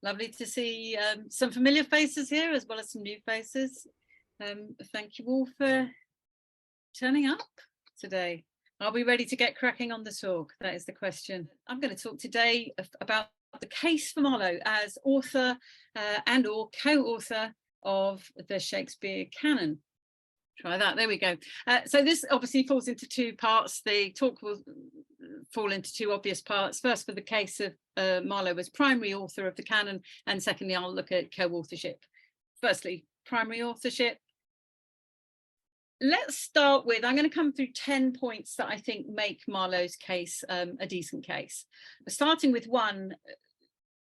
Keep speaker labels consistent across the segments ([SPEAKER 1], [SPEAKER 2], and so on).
[SPEAKER 1] Lovely to see some familiar faces here as well as some new faces. Thank you all for turning up today. Are we ready to get cracking on the talk? That is the question. I'm going to talk today about the case for Marlowe as author and or co-author of the Shakespeare Canon. Try that, there we go. So this obviously falls into two parts. The talk will fall into two obvious parts. First, for the case of Marlowe as primary author of the canon, and secondly, I'll look at co-authorship. Firstly, primary authorship. Let's start with, I'm going to come through 10 points that I think make Marlowe's case a decent case. Starting with one,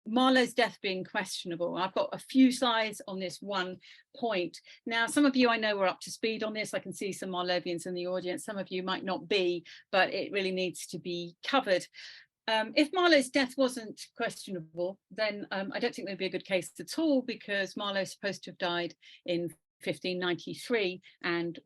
[SPEAKER 1] Marlowe's death being questionable. I've got a few slides on this one point. Now, some of you I know are up to speed on this. I can see some Marlovians in the audience. Some of you might not be, but it really needs to be covered. If Marlowe's death wasn't questionable, then I don't think there'd be a good case at all, because Marlowe's supposed to have died in 1593, and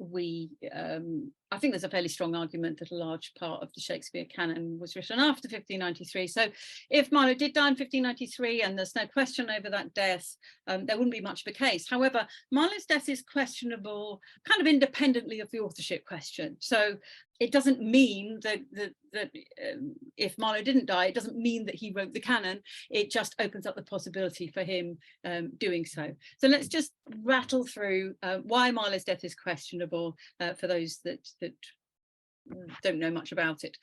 [SPEAKER 1] I think there's a fairly strong argument that a large part of the Shakespeare canon was written after 1593. So if Marlowe did die in 1593 and there's no question over that death, there wouldn't be much of a case. However, Marlowe's death is questionable kind of independently of the authorship question. So it doesn't mean that if Marlowe didn't die, it doesn't mean that he wrote the canon. It just opens up the possibility for him doing so. So let's just rattle through why Marlowe's death is questionable for those that don't know much about it.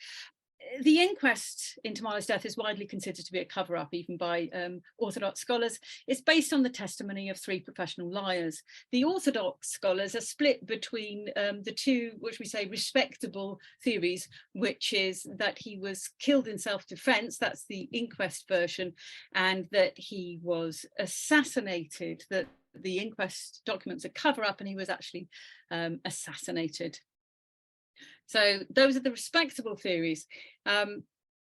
[SPEAKER 1] The inquest into Marlowe's death is widely considered to be a cover-up, even by Orthodox scholars. It's based on the testimony of 3 professional liars. The Orthodox scholars are split between the two, which we say, respectable theories, which is that he was killed in self-defense, that's the inquest version, and that he was assassinated, that the inquest documents are cover-up and he was actually assassinated. So those are the respectable theories.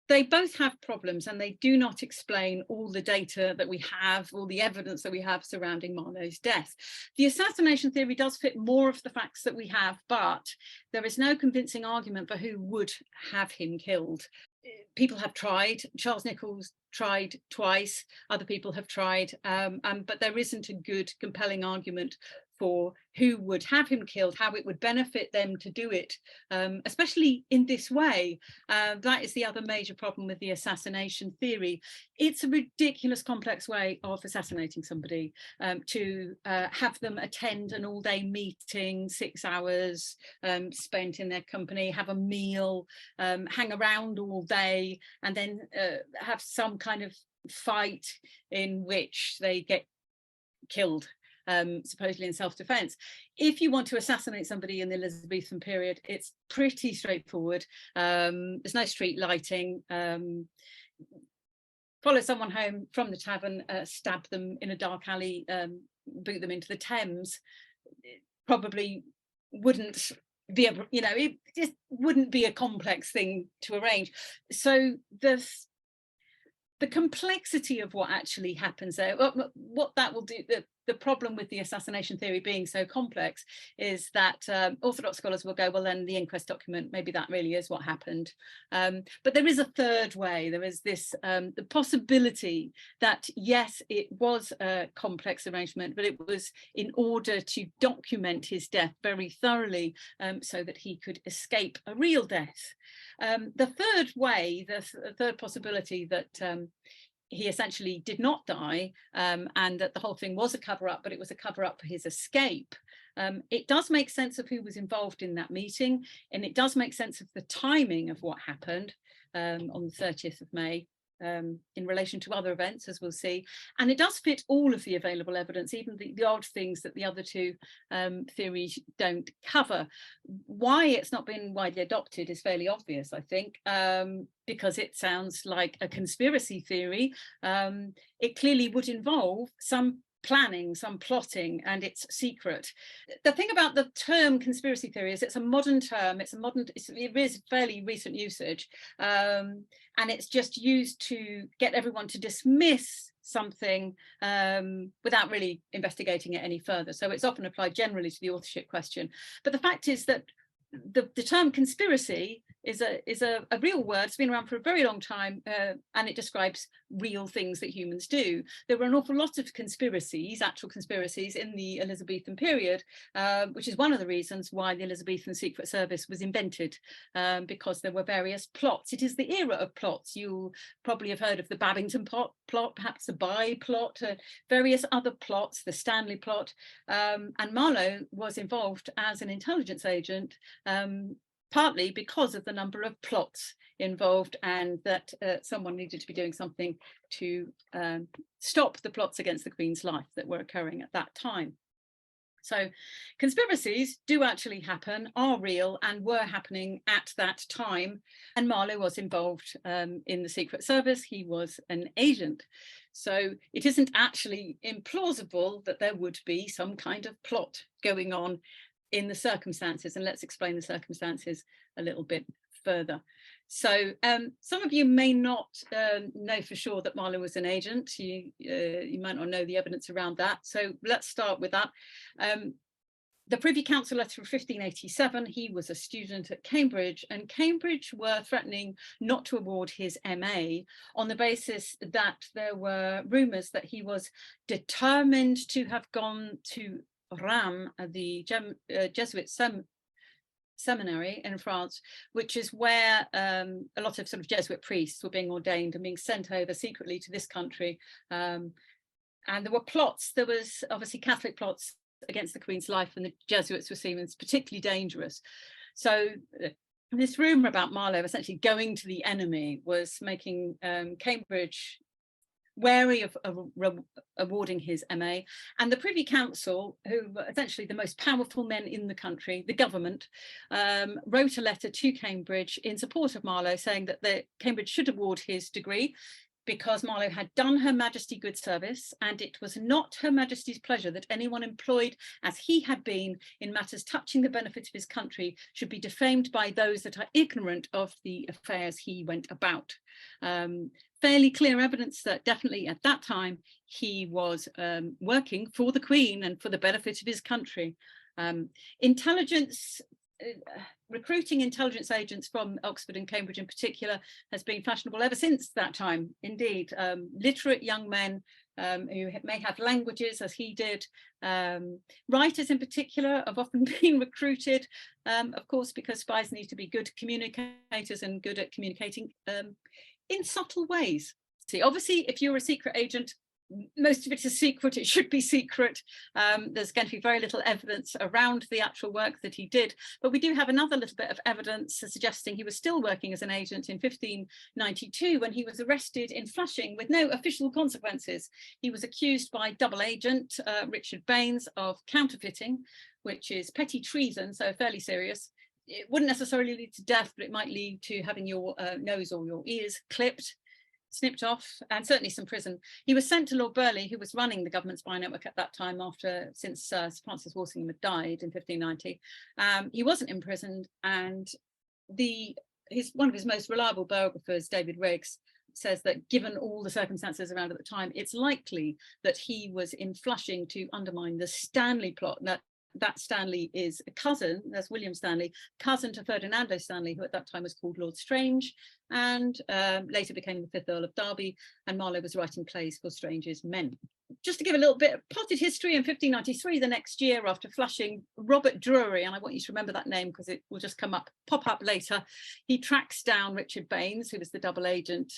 [SPEAKER 1] They both have problems, and they do not explain all the data that we have, all the evidence that we have surrounding Marlowe's death. The assassination theory does fit more of the facts that we have, but there is no convincing argument for who would have him killed. People have tried. Charles Nichols tried twice. Other people have tried, but there isn't a good, compelling argument for who would have him killed, how it would benefit them to do it, especially in this way. That is the other major problem with the assassination theory. It's a ridiculous complex way of assassinating somebody, to have them attend an all-day meeting, 6 hours spent in their company, have a meal, hang around all day, and then have some kind of fight in which they get killed, supposedly in self-defense. If you want to assassinate somebody in the Elizabethan period, it's pretty straightforward. There's no street lighting. Follow someone home from the tavern, stab them in a dark alley, boot them into the Thames. It probably wouldn't be a, it just wouldn't be a complex thing to arrange. So the complexity of what actually happens there, what that will do, the problem with the assassination theory being so complex is that Orthodox scholars will go, well, then the inquest document, maybe that really is what happened. But there is a third way. There is this, the possibility that, yes, it was a complex arrangement, but it was in order to document his death very thoroughly, so that he could escape a real death. The third way, the third possibility that he essentially did not die, and that the whole thing was a cover-up, but it was a cover-up for his escape. It does make sense of who was involved in that meeting, and it does make sense of the timing of what happened on the 30th of May. In relation to other events, as we'll see, and it does fit all of the available evidence, even the odd things that the other two theories don't cover. Why it's not been widely adopted is fairly obvious, I think, because it sounds like a conspiracy theory. It clearly would involve some planning, some plotting, and it's secret. The thing about the term conspiracy theory is it's a modern term, it is fairly recent usage, and it's just used to get everyone to dismiss something without really investigating it any further. So it's often applied generally to the authorship question. But the fact is that the term conspiracy is a real word. It's been around for a very long time, and it describes real things that humans do. There were an awful lot of conspiracies, actual conspiracies, in the Elizabethan period, which is one of the reasons why the Elizabethan Secret Service was invented, because there were various plots. It is the era of plots. You'll probably have heard of the Babington plot, perhaps the Bye plot, various other plots, the Stanley plot, and Marlowe was involved as an intelligence agent, partly because of the number of plots involved, and that someone needed to be doing something to stop the plots against the Queen's life that were occurring at that time. So conspiracies do actually happen, are real, and were happening at that time. And Marlowe was involved in the Secret Service. He was an agent. So it isn't actually implausible that there would be some kind of plot going on in the circumstances. And let's explain the circumstances a little bit further. So some of you may not know for sure that Marlowe was an agent. You might not know the evidence around that. So let's start with that. The Privy Council letter of 1587, he was a student at Cambridge, and Cambridge were threatening not to award his MA on the basis that there were rumours that he was determined to have gone to Rheims, the Jesuit seminary in France, which is where a lot of sort of Jesuit priests were being ordained and being sent over secretly to this country. And there were plots. There was obviously Catholic plots against the Queen's life, and the Jesuits were seen as particularly dangerous. So this rumour about Marlowe essentially going to the enemy was making Cambridge wary of awarding his MA, and the Privy Council, who were essentially the most powerful men in the country, the government, wrote a letter to Cambridge in support of Marlowe, saying that Cambridge should award his degree because Marlowe had done Her Majesty good service, and it was not Her Majesty's pleasure that anyone employed as he had been in matters touching the benefit of his country should be defamed by those that are ignorant of the affairs he went about. Fairly clear evidence that definitely at that time he was working for the Queen and for the benefit of his country. Recruiting intelligence agents from Oxford and Cambridge in particular has been fashionable ever since that time. Indeed, literate young men who may have languages as he did. Writers in particular have often been recruited, of course, because spies need to be good communicators and good at communicating in subtle ways. See, obviously, if you're a secret agent, most of it is secret. It should be secret. There's going to be very little evidence around the actual work that he did, but we do have another little bit of evidence suggesting he was still working as an agent in 1592 when he was arrested in Flushing with no official consequences. He was accused by double agent Richard Baines of counterfeiting, which is petty treason, so fairly serious. It wouldn't necessarily lead to death, but it might lead to having your nose or your ears clipped, snipped off, and certainly some prison. He was sent to Lord Burleigh, who was running the government spy network at that time, since Sir Francis Walsingham had died in 1590. He wasn't imprisoned, and one of his most reliable biographers, David Riggs, says that given all the circumstances around at the time, it's likely that he was in Flushing to undermine the Stanley plot. That Stanley is a cousin, that's William Stanley, cousin to Ferdinando Stanley, who at that time was called Lord Strange, and later became the 5th Earl of Derby, and Marlowe was writing plays for Strange's men. Just to give a little bit of potted history, in 1593, the next year after Flushing, Robert Drury, and I want you to remember that name because it will just pop up later, he tracks down Richard Baines, who was the double agent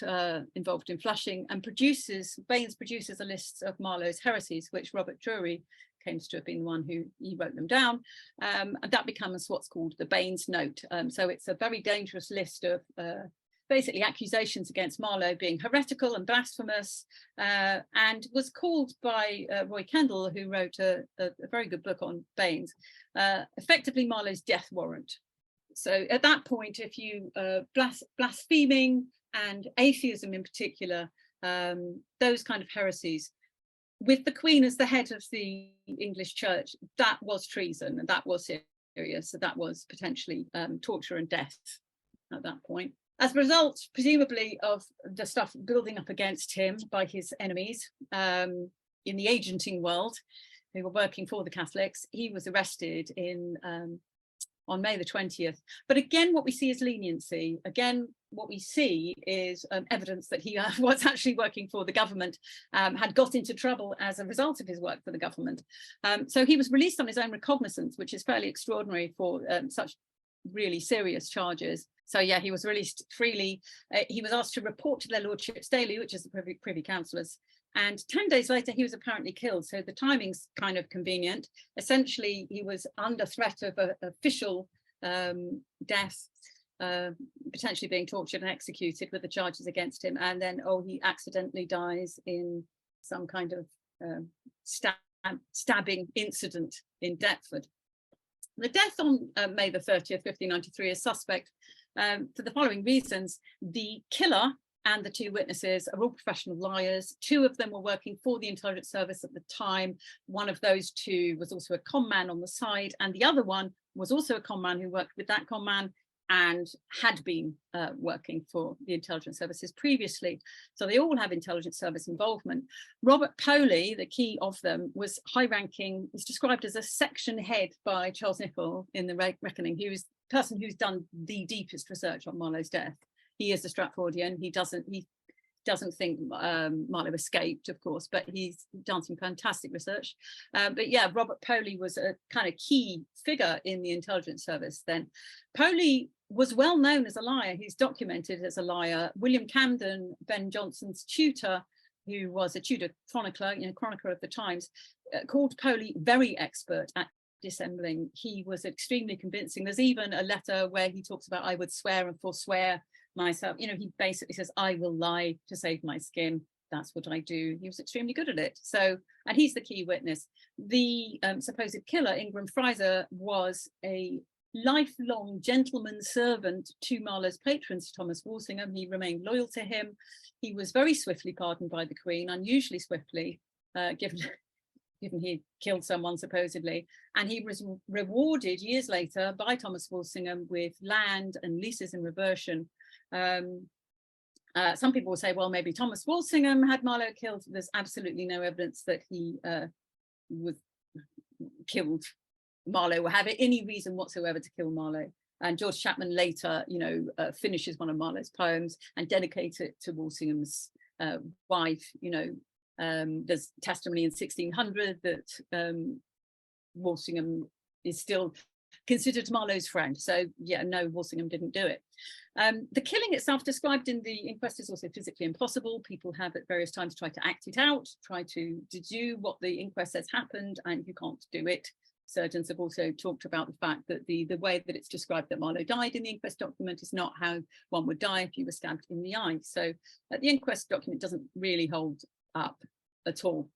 [SPEAKER 1] involved in Flushing, and Baines produces a list of Marlowe's heresies, which Robert Drury claims to have been the one who wrote them down, and that becomes what's called the Baines Note. So it's a very dangerous list of basically accusations against Marlowe being heretical and blasphemous, and was called by Roy Kendall, who wrote a very good book on Baines, effectively Marlowe's death warrant. So at that point, if you blaspheming and atheism in particular, those kind of heresies, with the Queen as the head of the English Church, that was treason, and that was serious. So that was potentially torture and death at that point. As a result, presumably, of the stuff building up against him by his enemies in the agenting world, who were working for the Catholics, he was arrested in on May the 20th. But again, what we see is leniency. Again, what we see is evidence that he was actually working for the government, had got into trouble as a result of his work for the government. So he was released on his own recognizance, which is fairly extraordinary for such really serious charges. So yeah, he was released freely. He was asked to report to their lordships daily, which is the privy councillors. And 10 days later, he was apparently killed. So the timing's kind of convenient. Essentially, he was under threat of official death, potentially being tortured and executed with the charges against him. And then, oh, he accidentally dies in some kind of stabbing incident in Deptford. The death on May the 30th, 1593 is suspect for the following reasons. The killer and the two witnesses are all professional liars. Two of them were working for the intelligence service at the time. One of those two was also a con man on the side, and the other one was also a con man who worked with that con man and had been working for the intelligence services previously. So they all have intelligence service involvement. Robert Poley, the key of them, was high-ranking, was described as a section head by Charles Nicholl in the Reckoning. He was the person who's done the deepest research on Marlowe's death. He is a Stratfordian. He doesn't think Marlowe escaped, of course, but he's done some fantastic research. But yeah, Robert Poley was a kind of key figure in the intelligence service then. Poley was well known as a liar. He's documented as a liar. William Camden, Ben Jonson's tutor, who was a Tudor chronicler, chronicler of the times, called Poley very expert at dissembling. He was extremely convincing. There's even a letter where he talks about, I would swear and forswear myself. He basically says, I will lie to save my skin. That's what I do. He was extremely good at it. So, and he's the key witness. The supposed killer, Ingram Fraser, was a lifelong gentleman servant to Marlowe's patrons, Thomas Walsingham. He remained loyal to him. He was very swiftly pardoned by the Queen, unusually swiftly, given he killed someone supposedly, and he was rewarded years later by Thomas Walsingham with land and leases in reversion. Some people will say, well, maybe Thomas Walsingham had Marlowe killed. There's absolutely no evidence that he was killed Marlowe or have any reason whatsoever to kill Marlowe. And George Chapman later, finishes one of Marlowe's poems and dedicates it to Walsingham's wife. There's testimony in 1600 that Walsingham is still considered Marlowe's friend. So yeah, no, Walsingham didn't do it. The killing itself described in the inquest is also physically impossible. People have at various times tried to act it out, try to do what the inquest says happened, and you can't do it. Surgeons have also talked about the fact that the way that it's described that Marlowe died in the inquest document is not how one would die if you were stabbed in the eye. So the inquest document doesn't really hold up at all.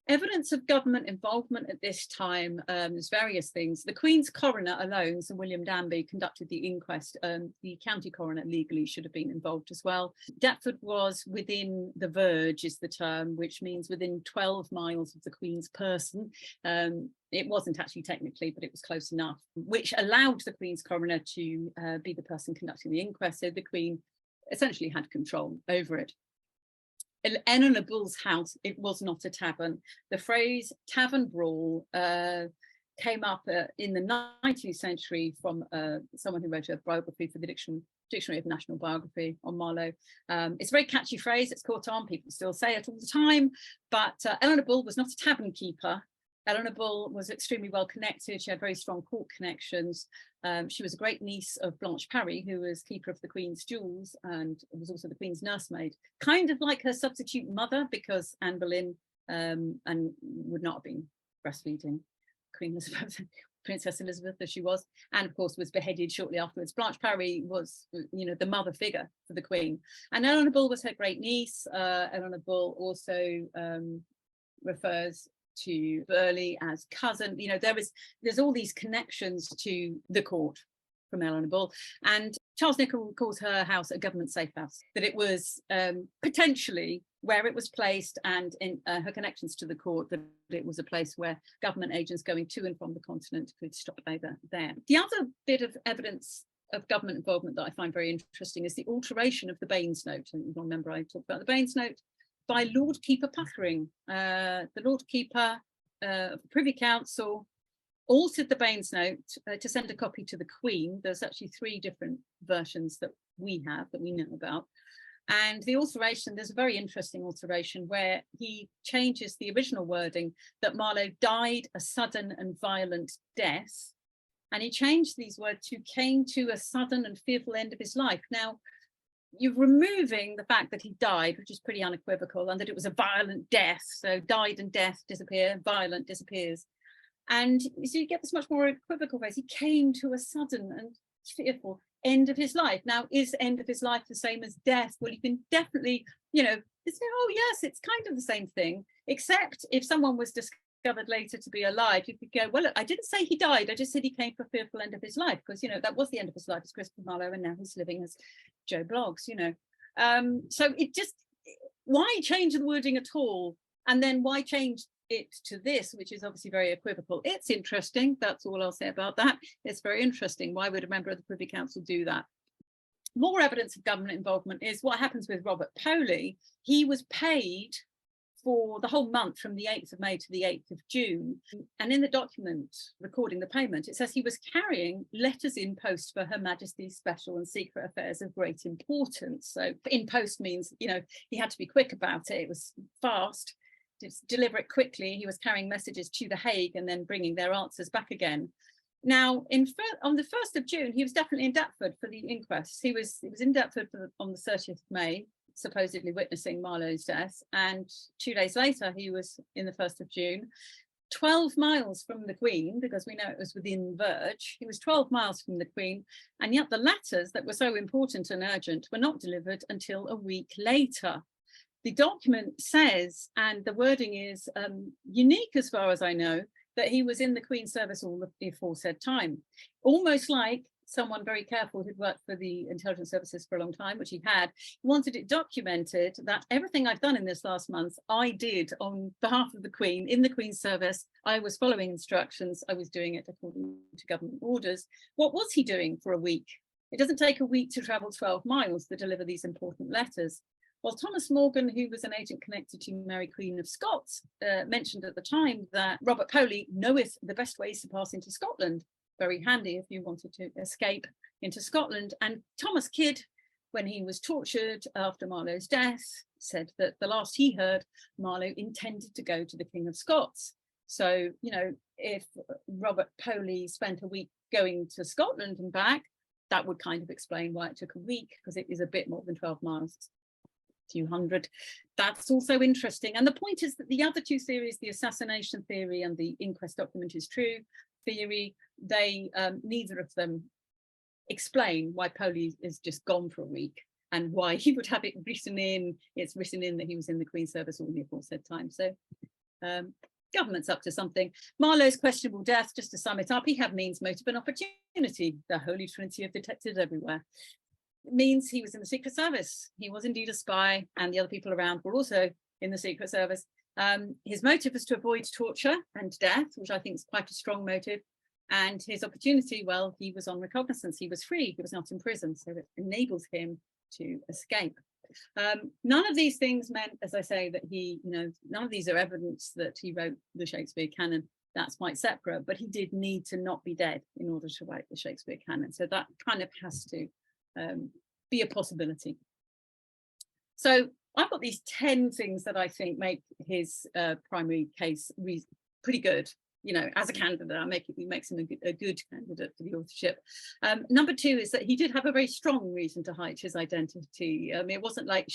[SPEAKER 1] Evidence of government involvement at this time, there's various things. The Queen's coroner alone, Sir William Danby, conducted the inquest. The county coroner legally should have been involved as well. Deptford was within the verge, is the term, which means within 12 miles of the Queen's person. It wasn't actually technically, but it was close enough, which allowed the Queen's coroner to be the person conducting the inquest. So the Queen essentially had control over it. Eleanor Bull's house, it was not a tavern. The phrase tavern brawl came up in the 19th century from someone who wrote a biography for the Dictionary of National Biography on Marlowe. It's a very catchy phrase, it's caught on, people still say it all the time, but Eleanor Bull was not a tavern keeper. Eleanor Bull was extremely well connected. She had very strong court connections. She was a great niece of Blanche Parry, who was keeper of the Queen's jewels and was also the Queen's nursemaid, kind of like her substitute mother, because Anne Boleyn and would not have been breastfeeding Queen Elizabeth, Princess Elizabeth as she was, and of course was beheaded shortly afterwards. Blanche Parry was, the mother figure for the Queen, and Eleanor Bull was her great niece. Eleanor Bull also refers to Burleigh as cousin. There's all these connections to the court from Eleanor Bull, and Charles Nicholl calls her house a government safe house, that it was potentially where it was placed, and in her connections to the court, that it was a place where government agents going to and from the continent could stop over there. The other bit of evidence of government involvement that I find very interesting is the alteration of the Baines Note. And you'll remember I talked about the Baines Note, by Lord Keeper Puckering, the Lord Keeper of the Privy Council. altered the Baines note to send a copy to the Queen. There's actually 3 different versions that we have, that we know about. And the alteration, there's a very interesting alteration where he changes the original wording that Marlowe died a sudden and violent death. And he changed these words to came to a sudden and fearful end of his life. Now, you're removing the fact that he died, which is pretty unequivocal, and that it was a violent death. So died and death disappear, violent disappears. And so you get this much more equivocal phrase. He came to a sudden and fearful end of his life. Now, is end of his life the same as death? Well, you can definitely, say, oh yes, it's kind of the same thing, except if someone was discovered later to be alive, you could go, well, look, I didn't say he died, I just said he came to a fearful end of his life, because that was the end of his life as Christopher Marlowe, and now he's living as Joe Bloggs. So it just, why change the wording at all? And then why change it to this, which is obviously very equivocal? It's interesting. That's all I'll say about that. It's very interesting. Why would a member of the Privy Council do that? More evidence of government involvement is what happens with Robert Poley. He was paid for the whole month from the 8th of May to the 8th of June. And in the document recording the payment, it says he was carrying letters in post for Her Majesty's special and secret affairs of great importance. So in post means, he had to be quick about it. It was fast. To deliver it quickly. He was carrying messages to The Hague and then bringing their answers back again. Now, on the 1st of June, he was definitely in Deptford for the inquest. He was in Deptford on the 30th of May, supposedly witnessing Marlowe's death. And 2 days later, he was in the 1st of June, 12 miles from the Queen, because we know it was within verge. He was 12 miles from the Queen. And yet the letters that were so important and urgent were not delivered until a week later. The document says, and the wording is unique as far as I know, that he was in the Queen's service all the aforesaid time. Almost like someone very careful who'd worked for the intelligence services for a long time, which he had, wanted it documented that everything I've done in this last month, I did on behalf of the Queen, in the Queen's service. I was following instructions. I was doing it according to government orders. What was he doing for a week? It doesn't take a week to travel 12 miles to deliver these important letters. Well, Thomas Morgan, who was an agent connected to Mary Queen of Scots, mentioned at the time that Robert Poley knoweth the best ways to pass into Scotland. Very handy if you wanted to escape into Scotland. And Thomas Kidd, when he was tortured after Marlowe's death, said that the last he heard, Marlowe intended to go to the King of Scots. So, if Robert Poley spent a week going to Scotland and back, that would kind of explain why it took a week, because it is a bit more than 12 miles. 200. That's also interesting. And the point is that the other 2 theories, the assassination theory and the inquest document is true theory, they neither of them explain why Poley is just gone for a week and why he would have it written in. It's written in that he was in the Queen's service all the aforesaid time. So government's up to something. Marlowe's questionable death, just to sum it up, he had means, motive and opportunity, the holy trinity of detectives everywhere. Means he was in the Secret Service. He was indeed a spy, and the other people around were also in the Secret Service. His motive was to avoid torture and death, which I think is quite a strong motive. And his opportunity, well, he was on recognizance. He was free. He was not in prison, so it enables him to escape. None of these things meant, as I say, that he, none of these are evidence that he wrote the Shakespeare canon. That's quite separate, but he did need to not be dead in order to write the Shakespeare canon. So that kind of has to be a possibility. So I've got these 10 things that I think make his primary case pretty good. As a candidate, makes him a good candidate for the authorship. Number 2 is that he did have a very strong reason to hide his identity. It wasn't like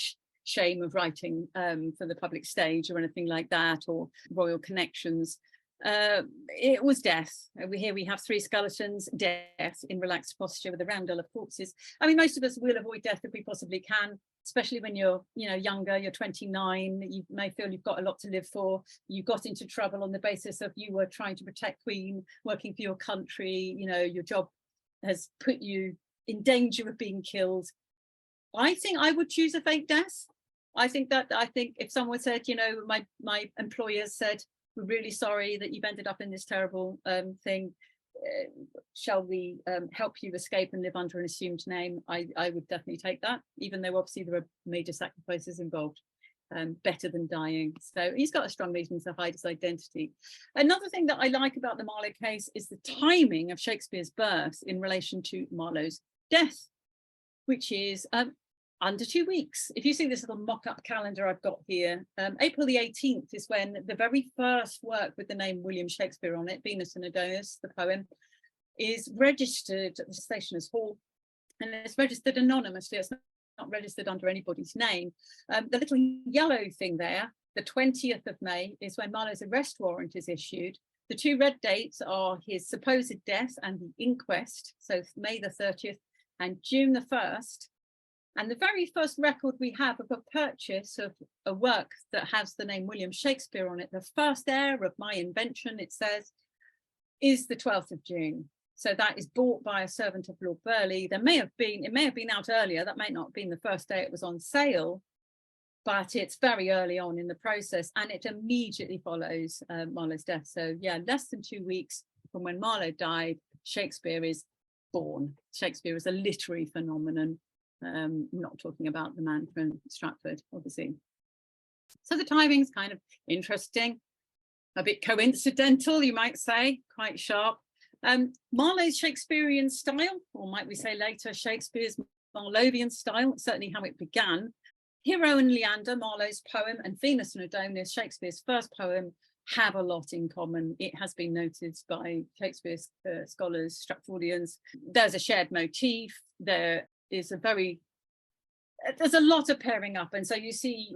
[SPEAKER 1] shame of writing for the public stage or anything like that, or royal connections. It was death. Here we have 3 skeletons, death in relaxed posture with a roundel of corpses. Most of us will avoid death if we possibly can, especially when you're younger, you're 29, you may feel you've got a lot to live for. You got into trouble on the basis of you were trying to protect Queen, working for your country, your job has put you in danger of being killed. I think I would choose a fake death. I think if someone said, my employers said, we're really sorry that you've ended up in this terrible thing. Shall we help you escape and live under an assumed name? I would definitely take that, even though obviously there are major sacrifices involved. better than dying. So he's got a strong reason to hide his identity. Another thing that I like about the Marlowe case is the timing of Shakespeare's birth in relation to Marlowe's death, which is under 2 weeks. If you see this little mock-up calendar I've got here, April the 18th is when the very first work with the name William Shakespeare on it, Venus and Adonis, the poem, is registered at the Stationers' Hall, and it's registered anonymously. It's not registered under anybody's name. The little yellow thing there, the 20th of May, is when Marlowe's arrest warrant is issued. The two red dates are his supposed death and the inquest, so May the 30th and June the 1st. And the very first record we have of a purchase of a work that has the name William Shakespeare on it, the first heir of my invention, it says, is the 12th of June. So that is bought by a servant of Lord Burleigh. It may have been out earlier. That may not have been the first day it was on sale, but it's very early on in the process, and it immediately follows Marlowe's death. So yeah, less than 2 weeks from when Marlowe died, Shakespeare is born. Shakespeare is a literary phenomenon. I'm not talking about the man from Stratford, obviously. So the timing's kind of interesting, a bit coincidental, you might say, quite sharp. Marlowe's Shakespearean style, or might we say later Shakespeare's Marlowean style, certainly how it began. Hero and Leander, Marlowe's poem, and Venus and Adonis, Shakespeare's first poem, have a lot in common. It has been noted by Shakespeare's scholars, Stratfordians. There's a shared motif. There's a lot of pairing up, and so you see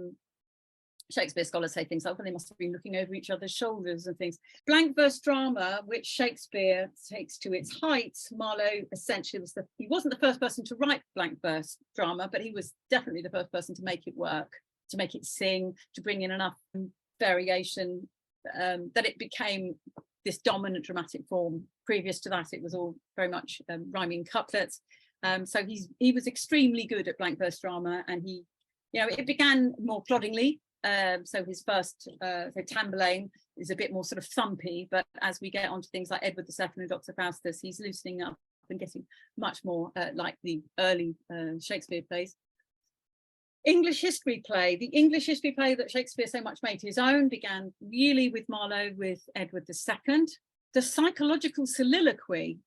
[SPEAKER 1] Shakespeare scholars say things like, well, they must have been looking over each other's shoulders and things. Blank verse drama, which Shakespeare takes to its heights, Marlowe essentially he wasn't the first person to write blank verse drama, but he was definitely the first person to make it work, to make it sing, to bring in enough variation that it became this dominant dramatic form. Previous to that, it was all very much rhyming couplets. So he was extremely good at blank verse drama, and it began more ploddingly. So his first, Tamburlaine is a bit more sort of thumpy, but as we get onto things like Edward II and Dr. Faustus, he's loosening up and getting much more like the early Shakespeare plays. English history play. The English history play that Shakespeare so much made his own began really with Marlowe, with Edward II. The psychological soliloquy,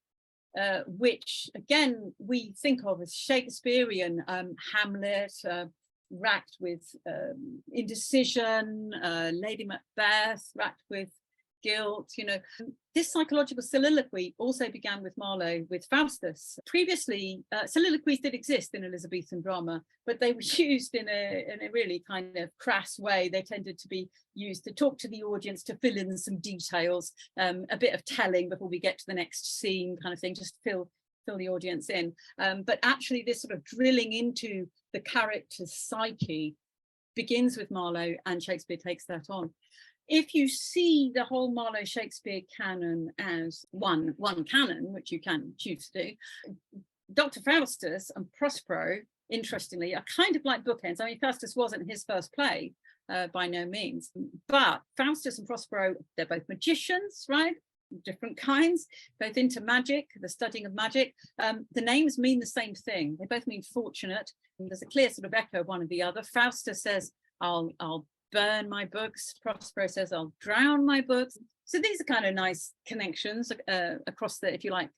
[SPEAKER 1] which again we think of as Shakespearean, Hamlet, racked with indecision, Lady Macbeth, racked with guilt. This psychological soliloquy also began with Marlowe, with Faustus. Previously, soliloquies did exist in Elizabethan drama, but they were used in a really kind of crass way. They tended to be used to talk to the audience, to fill in some details, a bit of telling before we get to the next scene, kind of thing, just to fill the audience in. But actually, this sort of drilling into the character's psyche begins with Marlowe, and Shakespeare takes that on. If you see the whole Marlowe Shakespeare canon as one canon, which you can choose to do, Dr. Faustus and Prospero, interestingly, are kind of like bookends. I mean, Faustus wasn't his first play, by no means, but Faustus and Prospero, they're both magicians, right? Different kinds, both into magic, the studying of magic. The names mean the same thing. They both mean fortunate. And there's a clear sort of echo of one or the other. Faustus says, I'll burn my books. Prospero says, I'll drown my books. So these are kind of nice connections across the, if you like,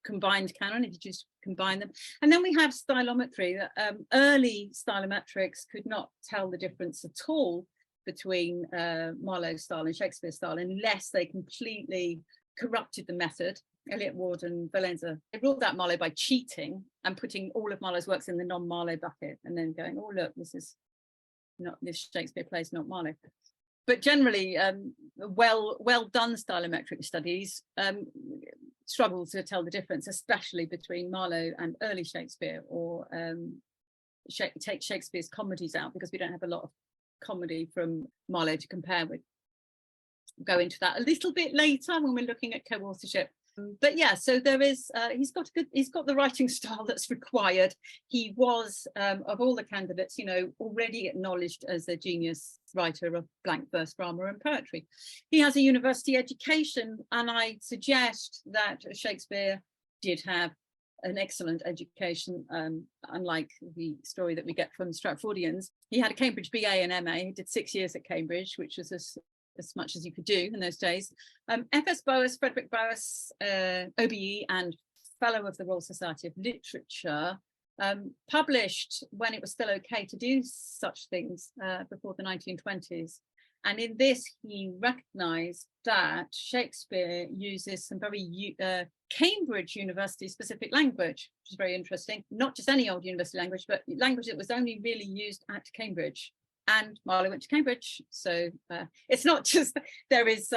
[SPEAKER 1] combined canon, if you just combine them. And then we have stylometry. Early stylometrics could not tell the difference at all between Marlowe's style and Shakespeare's style unless they completely corrupted the method. Eliot Ward and Valenza, they ruled out Marlowe by cheating and putting all of Marlowe's works in the non-Marlowe bucket and then going, oh look, this Shakespeare play is not Marlowe. But generally, well done stylometric studies struggle to tell the difference, especially between Marlowe and early Shakespeare, or take Shakespeare's comedies out, because we don't have a lot of comedy from Marlowe to compare with. We'll go into that a little bit later when we're looking at co-authorship. But yeah, so there is he's got the writing style that's required. He was of all the candidates, already acknowledged as a genius writer of blank verse drama and poetry. He has a university education, and I suggest that Shakespeare did have an excellent education, unlike the story that we get from Stratfordians. He had a Cambridge BA and MA. He did 6 years at Cambridge, which was as much as you could do in those days. F.S. Boas, Frederick Boas, OBE, and Fellow of the Royal Society of Literature, published when it was still okay to do such things before the 1920s. And in this, he recognised that Shakespeare uses some very Cambridge University specific language, which is very interesting. Not just any old university language, but language that was only really used at Cambridge. And Marlowe went to Cambridge. So it's not just, there is,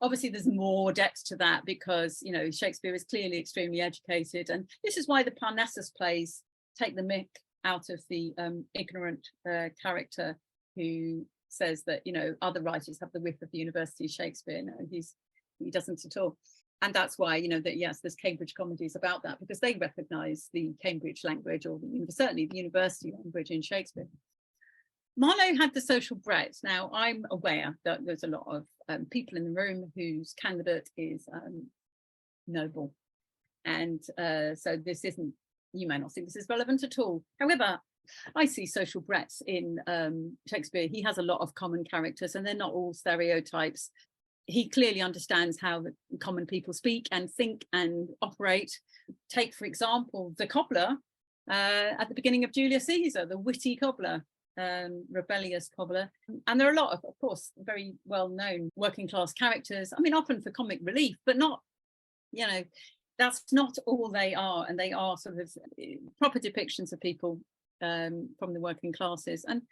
[SPEAKER 1] obviously there's more depth to that because, you know, Shakespeare is clearly extremely educated. And this is why the Parnassus plays take the mick out of the ignorant character who says that, you know, other writers have the whip of the University of Shakespeare. No, he doesn't at all. And that's why, you know, that yes, there's Cambridge comedies about that because they recognise the Cambridge language or certainly the university language in Shakespeare. Marlowe had the social breadth. Now, I'm aware that there's a lot of people in the room whose candidate is noble. And so this isn't, you may not think this is relevant at all. However, I see social breadth in Shakespeare. He has a lot of common characters and they're not all stereotypes. He clearly understands how the common people speak and think and operate. Take, for example, the cobbler at the beginning of Julius Caesar, the witty cobbler, rebellious cobbler. And there are a lot of course, very well-known working class characters. I mean, often for comic relief, but not, you know, that's not all they are. And they are sort of proper depictions of people from the working classes. And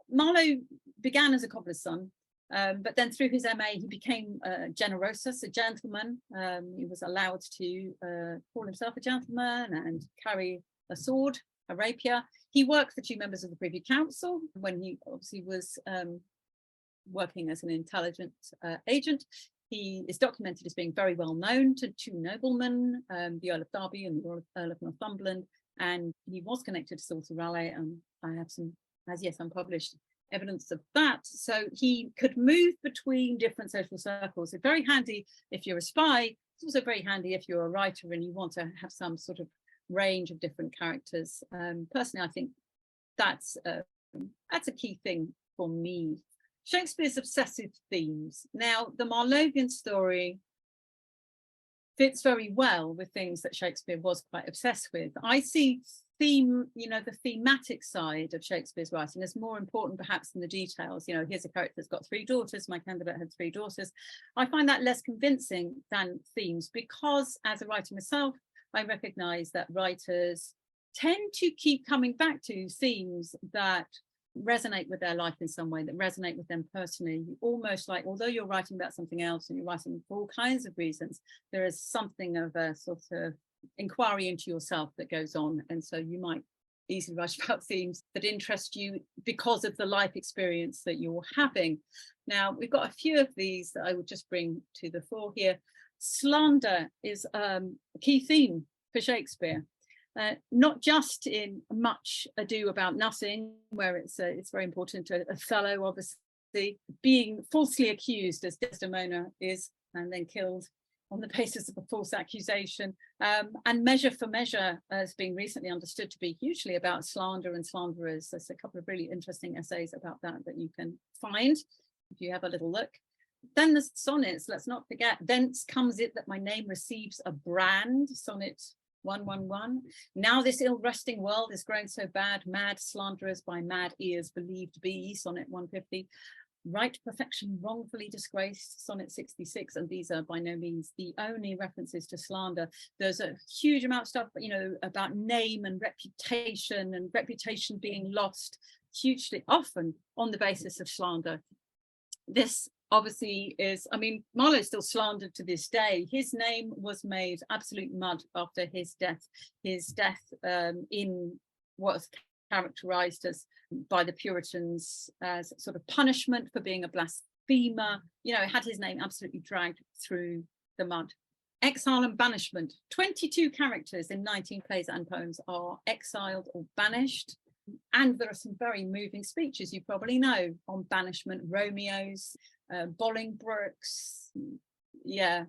[SPEAKER 1] Marlowe began as a cobbler's son, but then through his MA, he became generosus, a gentleman. He was allowed to call himself a gentleman and carry a sword, a rapier. He worked for 2 members of the Privy Council when he obviously was working as an intelligence agent. He is documented as being very well known to 2 noblemen, the Earl of Derby and the Earl of Northumberland, and he was connected to Walter Raleigh, and I have some, as yet unpublished, evidence of that. So he could move between different social circles. It's very handy if you're a spy. It's also very handy if you're a writer and you want to have some sort of range of different characters. Personally, I think that's a key thing for me. Shakespeare's obsessive themes. Now, the Marlowean story fits very well with things that Shakespeare was quite obsessed with. I see the thematic side of Shakespeare's writing is more important perhaps than the details. You know, here's a character that's got 3 daughters, my candidate had 3 daughters. I find that less convincing than themes because as a writer myself, I recognise that writers tend to keep coming back to themes that resonate with their life in some way, that resonate with them personally. Almost like, although you're writing about something else and you're writing for all kinds of reasons, there is something of a sort of inquiry into yourself that goes on. And so you might easily write about themes that interest you because of the life experience that you're having. Now, we've got a few of these that I would just bring to the fore here. Slander is a key theme for Shakespeare. Not just in Much Ado About Nothing, where it's very important to Othello, obviously, being falsely accused as Desdemona is, and then killed on the basis of a false accusation. And Measure for Measure has been recently understood to be hugely about slander and slanderers. There's a couple of really interesting essays about that you can find if you have a little look. Then there's sonnets, let's not forget. Thence comes it that my name receives a brand, sonnet 111. Now this ill-resting world is grown so bad, mad slanderers by mad ears believed be, sonnet 150. Right perfection wrongfully disgraced, sonnet 66. And these are by no means the only references to slander. There's a huge amount of stuff, you know, about name and reputation being lost, hugely often on the basis of slander. This obviously is, I mean, Marlowe's still slandered to this day. His name was made absolute mud after his death. His death in what's characterized as by the Puritans as sort of punishment for being a blasphemer. You know, had his name absolutely dragged through the mud. Exile and banishment. 22 characters in 19 plays and poems are exiled or banished. And there are some very moving speeches, you probably know, on banishment. Romeo's, Bolingbroke's, yeah,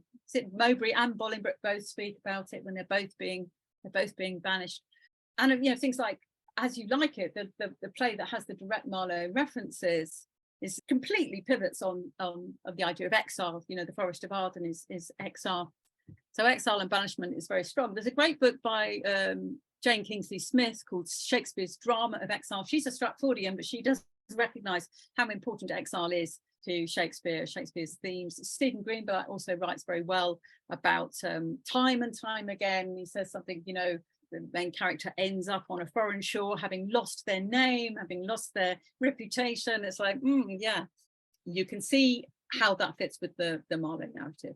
[SPEAKER 1] Mowbray and Bolingbroke both speak about it when they're both being They're both being banished. And, you know, things like As You Like It, the play that has the direct Marlowe references, is completely pivots on the idea of exile. You know, the Forest of Arden is exile. So exile and banishment is very strong. There's a great book by Jane Kingsley Smith called Shakespeare's Drama of Exile. She's a Stratfordian, but she does recognise how important exile is to Shakespeare's themes. Stephen Greenberg also writes very well about time and time again. He says something, you know, the main character ends up on a foreign shore, having lost their name, having lost their reputation. It's like, yeah, you can see how that fits with the Marlowe narrative.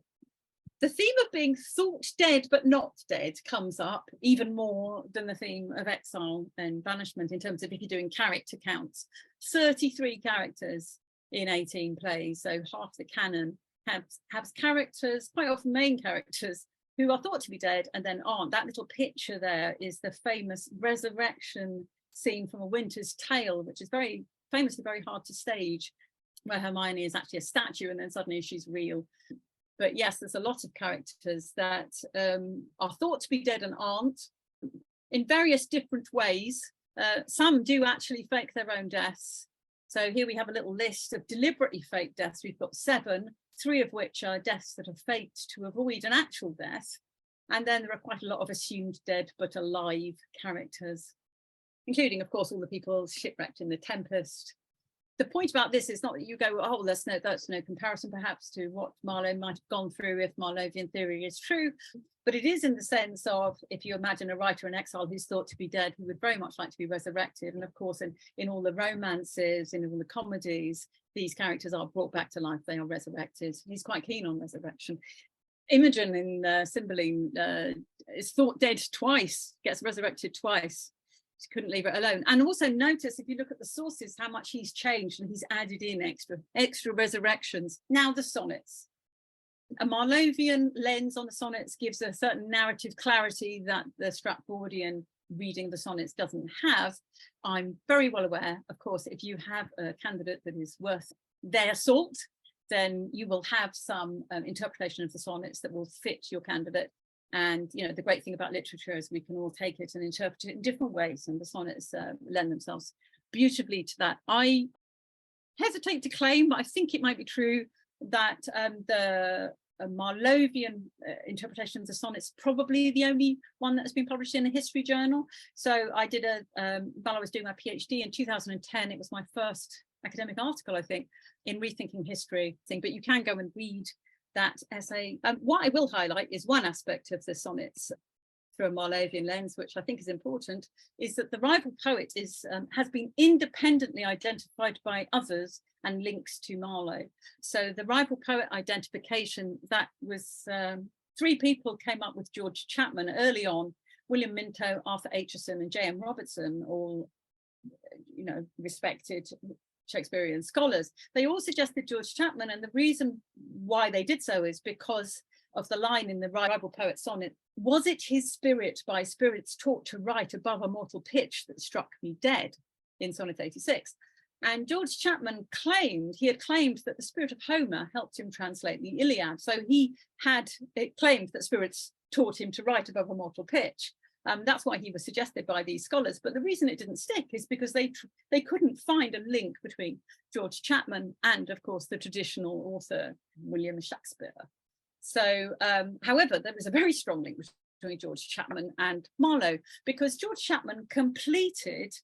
[SPEAKER 1] The theme of being thought dead but not dead comes up even more than the theme of exile and banishment in terms of if you're doing character counts. 33 characters in 18 plays, so half the canon has characters, quite often main characters, who are thought to be dead and then aren't. That little picture there is the famous resurrection scene from A Winter's Tale, which is very famously very hard to stage, where Hermione is actually a statue and then suddenly she's real. But yes, there's a lot of characters that are thought to be dead and aren't, in various different ways. Some do actually fake their own deaths. So here we have a little list of deliberately faked deaths. We've got 7, 3 of which are deaths that are faked to avoid an actual death. And then there are quite a lot of assumed dead but alive characters, including, of course, all the people shipwrecked in the Tempest. The point about this is not that you go, oh, that's no comparison perhaps to what Marlowe might have gone through if Marlowean theory is true, but it is in the sense of, if you imagine a writer in exile who's thought to be dead, who would very much like to be resurrected. And of course, in all the romances, in all the comedies, these characters are brought back to life, they are resurrected. He's quite keen on resurrection. Imogen in Cymbeline is thought dead twice, gets resurrected twice. She couldn't leave it alone. And also notice, if you look at the sources, how much he's changed and he's added in extra resurrections. Now the sonnets. A Marlowean lens on the sonnets gives a certain narrative clarity that the Stratfordian reading the sonnets doesn't have. I'm very well aware, of course, if you have a candidate that is worth their salt, then you will have some interpretation of the sonnets that will fit your candidate. And, you know, the great thing about literature is we can all take it and interpret it in different ways, and the sonnets lend themselves beautifully to that. I hesitate to claim, but I think it might be true that the Marlowean interpretation of the sonnets probably the only one that has been published in a history journal. So I did while I was doing my PhD in 2010, it was my first academic article, I think, in Rethinking History thing, but you can go and read that essay. What I will highlight is one aspect of the sonnets through a Marlowean lens, which I think is important, is that the rival poet has been independently identified by others and links to Marlowe. So the rival poet identification, that was 3 people came up with George Chapman early on: William Minto, Arthur Aitchison, and J.M. Robertson, all, you know, respected Shakespearean scholars. They all suggested George Chapman, and the reason why they did so is because of the line in the rival poet sonnet: "Was it his spirit by spirits taught to write above a mortal pitch that struck me dead?" in sonnet 86. And George Chapman claimed that the spirit of Homer helped him translate the Iliad. So he had claimed that spirits taught him to write above a mortal pitch. That's why he was suggested by these scholars. But the reason it didn't stick is because they couldn't find a link between George Chapman and, of course, the traditional author, William Shakespeare. So, however, there is a very strong link between George Chapman and Marlowe, because George Chapman completed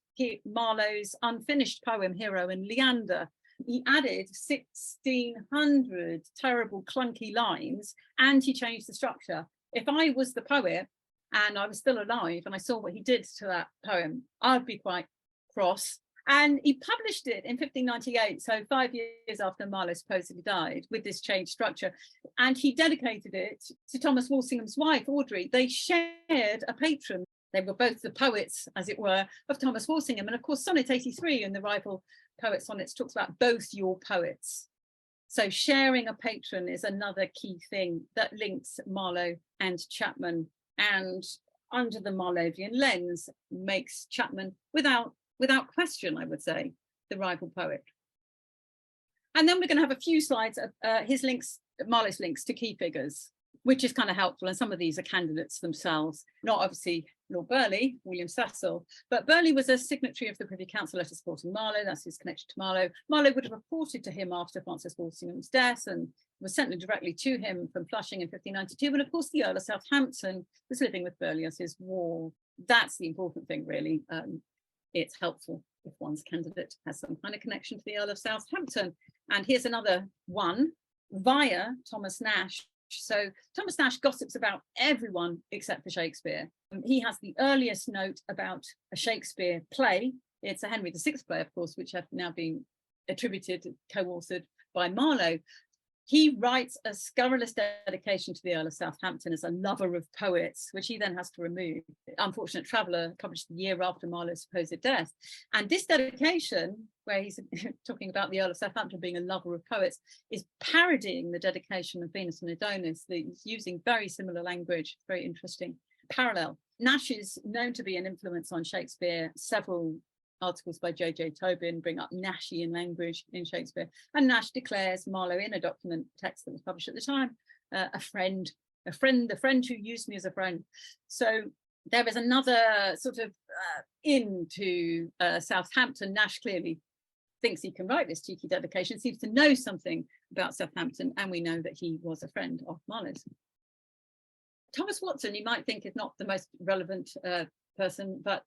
[SPEAKER 1] Marlowe's unfinished poem, Hero and Leander. He added 1,600 terrible, clunky lines, and he changed the structure. If I was the poet, and I was still alive, and I saw what he did to that poem, I'd be quite cross. And he published it in 1598, so 5 years after Marlowe supposedly died, with this changed structure. And he dedicated it to Thomas Walsingham's wife, Audrey. They shared a patron. They were both the poets, as it were, of Thomas Walsingham. And of course, sonnet 83 in the rival poet sonnets talks about both your poets. So sharing a patron is another key thing that links Marlowe and Chapman, and under the Marlowean lens makes Chapman, without question, I would say, the rival poet. And then we're going to have a few slides of his links, Marlowe's links to key figures. which is kind of helpful. And some of these are candidates themselves, not obviously Lord Burleigh, William Cecil, but Burleigh was a signatory of the Privy Council letter supporting Marlowe. That's his connection to Marlowe. Marlowe would have reported to him after Francis Walsingham's death and was sent directly to him from Flushing in 1592. And of course, the Earl of Southampton was living with Burleigh as his ward. That's the important thing, really. It's helpful if one's candidate has some kind of connection to the Earl of Southampton. And here's another one via Thomas Nash. So Thomas Nash gossips about everyone except for Shakespeare. He has the earliest note about a Shakespeare play. It's a Henry VI play, of course, which have now been attributed, co-authored by Marlowe. He writes a scurrilous dedication to the Earl of Southampton as a lover of poets, which he then has to remove. Unfortunate Traveller, published the year after Marlowe's supposed death. And this dedication, where he's talking about the Earl of Southampton being a lover of poets, is parodying the dedication of Venus and Adonis. He's using very similar language, very interesting parallel. Nash is known to be an influence on Shakespeare. Several articles by J.J. Tobin bring up Nashian language in Shakespeare, and Nash declares Marlowe in a document text that was published at the time, a friend who used me as a friend. So there is another sort of into Southampton. Nash clearly thinks he can write this cheeky dedication, seems to know something about Southampton, and we know that he was a friend of Marlowe's. Thomas Watson, you might think, is not the most relevant person, but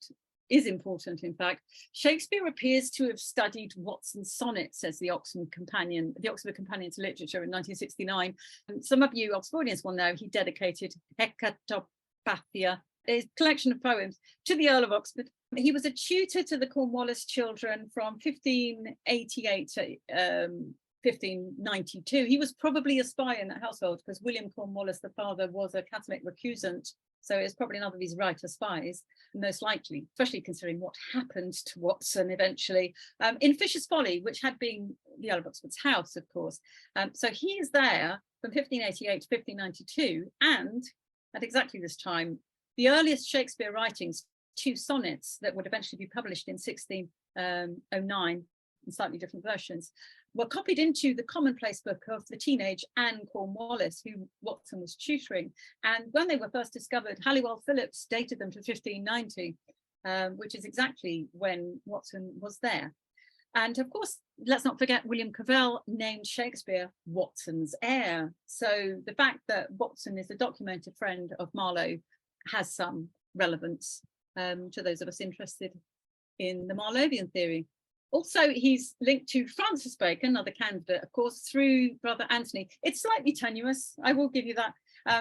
[SPEAKER 1] is important, in fact. Shakespeare appears to have studied Watson's sonnets, says the Oxford Companion to Literature in 1969. And some of you Oxfordians will know he dedicated Hecatopathia, a collection of poems, to the Earl of Oxford. He was a tutor to the Cornwallis children from 1588 to 1592. He was probably a spy in that household because William Cornwallis, the father, was a Catholic recusant. So it's probably another of these writer spies, most likely, especially considering what happened to Watson eventually in Fisher's Folly, which had been the Earl of Oxford's house, of course. So he is there from 1588 to 1592, and at exactly this time, the earliest Shakespeare writings, 2 sonnets that would eventually be published in 1609 in slightly different versions, were copied into the commonplace book of the teenage Anne Cornwallis, who Watson was tutoring. And when they were first discovered, Halliwell Phillips dated them to 1590, which is exactly when Watson was there. And of course, let's not forget William Cavell named Shakespeare Watson's heir. So the fact that Watson is a documented friend of Marlowe has some relevance to those of us interested in the Marlowean theory. Also, he's linked to Francis Bacon, another candidate, of course, through Brother Anthony. It's slightly tenuous, I will give you that.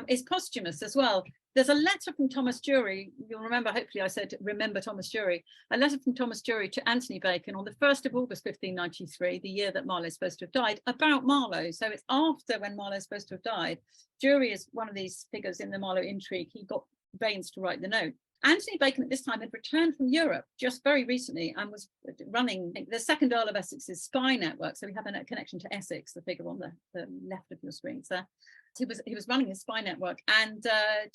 [SPEAKER 1] It's posthumous as well. There's a letter from Thomas Dury. You'll remember, hopefully I said, remember Thomas Dury. A letter from Thomas Dury to Anthony Bacon on the 1st of August, 1593, the year that Marlowe's supposed to have died, about Marlowe. So it's after when Marlowe's supposed to have died. Dury is one of these figures in the Marlowe intrigue. He got Baines to write the note. Anthony Bacon at this time had returned from Europe just very recently and was running the second Earl of Essex's spy network. So we have a connection to Essex, the figure on the left of your screens there. He was running his spy network, and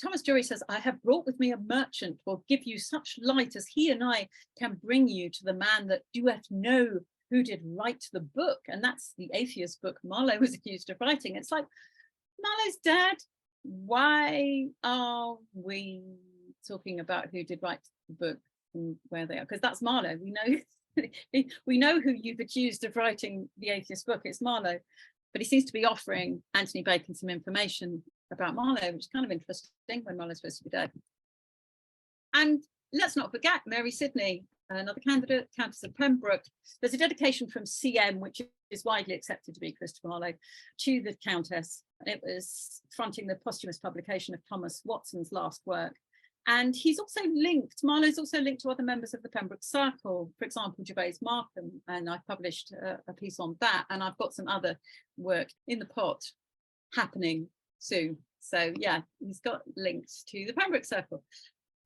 [SPEAKER 1] Thomas Dury says, "I have brought with me a merchant who will give you such light as he and I can bring you to the man that doeth know who did write the book." And that's the atheist book Marlowe was accused of writing. It's like, Marlowe's dead. Why are we talking about who did write the book and where they are? Because that's Marlowe. We know who you've accused of writing the atheist book. It's Marlowe. But he seems to be offering Anthony Bacon some information about Marlowe, which is kind of interesting when Marlowe's supposed to be dead. And let's not forget Mary Sidney, another candidate, Countess of Pembroke. There's a dedication from CM, which is widely accepted to be Christopher Marlowe, to the Countess. It was fronting the posthumous publication of Thomas Watson's last work. And he's also linked, Marlowe's also linked to other members of the Pembroke Circle, for example, Gervase Markham, and I've published a piece on that, and I've got some other work in the pot happening soon. So yeah, he's got links to the Pembroke Circle.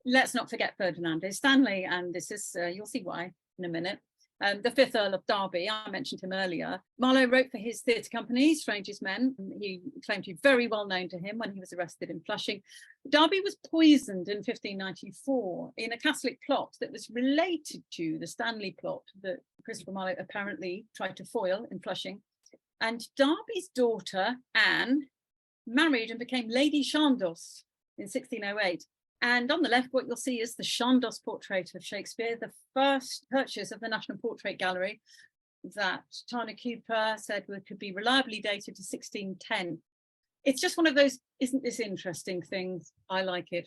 [SPEAKER 1] Let's not forget Ferdinando Stanley, and this is, you'll see why in a minute. The 5th Earl of Derby, I mentioned him earlier. Marlowe wrote for his theatre company, Strange's Men. He claimed to be very well known to him when he was arrested in Flushing. Derby was poisoned in 1594 in a Catholic plot that was related to the Stanley plot that Christopher Marlowe apparently tried to foil in Flushing. And Derby's daughter, Anne, married and became Lady Chandos in 1608. And on the left, what you'll see is the Chandos portrait of Shakespeare, the first purchase of the National Portrait Gallery that Tana Cooper said could be reliably dated to 1610. It's just one of those, isn't this interesting things? I like it.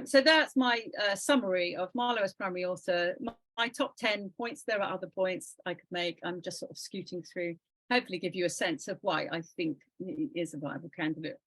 [SPEAKER 1] So that's my summary of Marlowe as primary author. My top 10 points. There are other points I could make. I'm just sort of scooting through, hopefully give you a sense of why I think he is a viable candidate.